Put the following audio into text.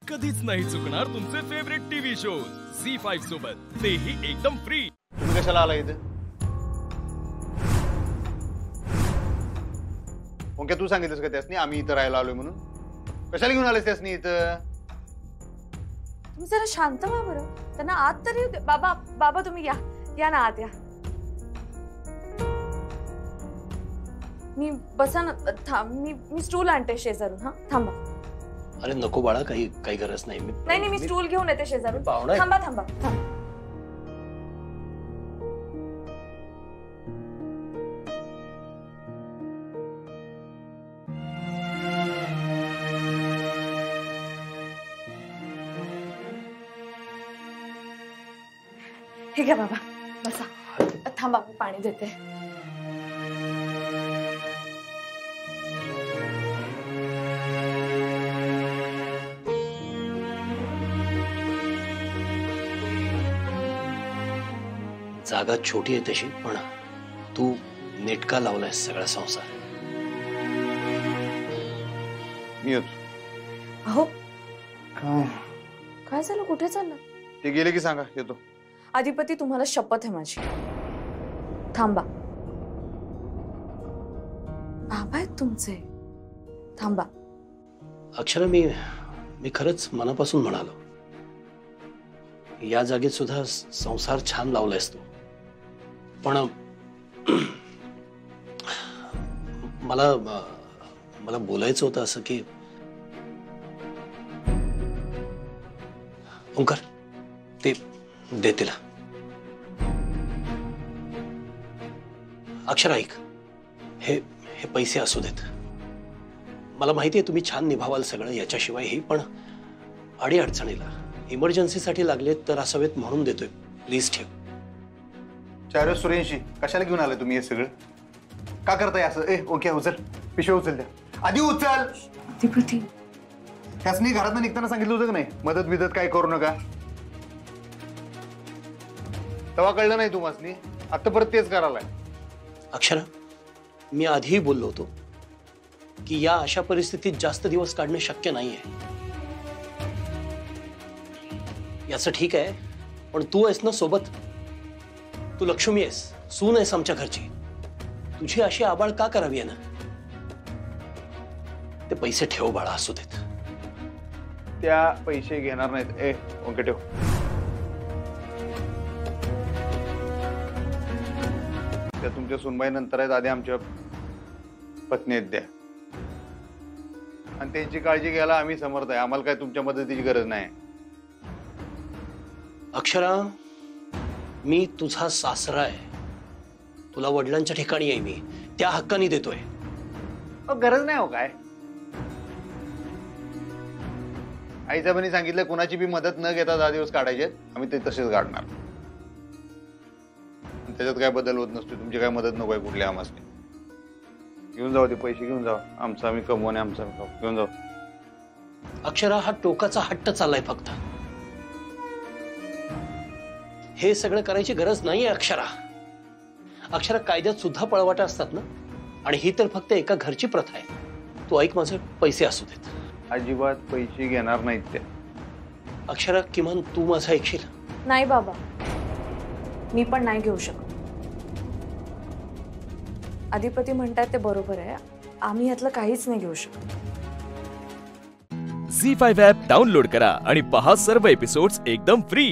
कधीच नाही चुकणार तुमचे फेवरेट टीव्ही शोज झी5 सोबत, तेही एकदम फ्री। तुम्ही कशाला आला इथे? ओंके तू सांगितलंस का त्यासनी आम्ही इथं राहायला आलोय म्हणून? कशाला घेऊन आलेस त्यासनी इथं? तुम्ही जरा शांत व्हा बरं, त्यांना आत तरी बाबा बाबा तुम्ही या ना आत या। मी बसा ना, मी स्टूल आणते शेजारून। हा थांबा। अरे नको बाळा, काही गरज नाही। नाही मी स्टूल घेऊन येते शेजारून। पाहुणा थांबा थांबा थांबा। हे घ्या बाबा, बसा। थांबा मी पाणी देते। जागा छोटी आहे तशी, पण तू नेटका लावलायस सगळा संसार। मी येतो। अहो काय झालं, कुठे चाललं? ते गेले की सांगा, येतो। अधिपती तुम्हाला शपथ आहे माझी, थांबा। बाबा आहेत तुमचे, थांबा। अक्षरा, मी खरंच मनापासून म्हणालो, या जागेत सुद्धा संसार छान लावलायस तू, पण मला बोलायचं होतं असं की ओंकार ते दे तिला। अक्षरा ऐक, हे पैसे असू देत। मला माहिती आहे तुम्ही छान निभावाल सगळं, याच्याशिवायही, पण अडी अडचणीला इमर्जन्सीसाठी लागले तर असावेत म्हणून देतोय, प्लीज ठेव। चार सुरेंशी कशाला घेऊन आले तुम्ही हे सगळं? का करताय असं? ओके उचल, पिशवी उचल द्या आधी, उचल। अधिपती त्यासनी घरात निघताना सांगितलं होतं का नाही मदत बिदत काय करू नका? तेव्हा कळलं नाही तुम्हासनी, आता परत तेच करायलाय। अक्षरा, मी आधीही बोललो होतो की या अशा परिस्थितीत जास्त दिवस काढणं शक्य नाहीये। याचं ठीक आहे, पण तू आहेस ना सोबत, तू लक्ष्मी आहेस, सून आहेस आमच्या घरची, तुझी अशी आबाळ का करावी आहे ना? ते पैसे ठेव बाळा, असू देत। त्या पैसे घेणार नाहीत। ओके ठेव। त्या तुमच्या सुनबाई नंतर आहेत, आधी आमच्या पत्नी आहेत द्या, आणि त्यांची काळजी घ्यायला आम्ही समर्थ आहे, आम्हाला काय तुमच्या मदतीची गरज नाही। अक्षरा, मी तुझा सासरा आहे, तुला वडिलांच्या ठिकाणी आहे मी, त्या हक्काने देतोय। गरज नाही हो काय? आईसाहेबांनी सांगितलं कुणाची बी मदत न घेता 10 दिवस काढायचे, आम्ही ते तसेच काढणार। त्याच्यात काय बदल होत नसतो, तुमची काय मदत नको आहे कुठल्या आम्हाला। घेऊन जाऊ ते पैसे, घेऊन जाऊ, आमचं आम्ही कमवणे, आमचं आम्ही खाऊ, घेऊन जाऊ। अक्षरा, हा टोकाचा हट्ट चाललाय फक्त, हे सगळं करायची गरज नाहीये। अक्षरा, कायद्यात सुद्धा पळवाटा असतात ना, आणि ही तर फक्त एका घरची प्रथा आहे। तू ऐक माझं, पैसे असू देत। अजिबात पैसे घेणार नाहीत ते। अक्षरा, किमान तू माझं ऐकशील? नाही बाबा, मी पण नाही घेऊ शकत। अधिपती म्हणतात ते बरोबर आहे, आम्ही यातलं काहीच नाही घेऊ शकत। झी5 ॲप डाउनलोड करा आणि पहा सर्व एपिसोड्स एकदम फ्री।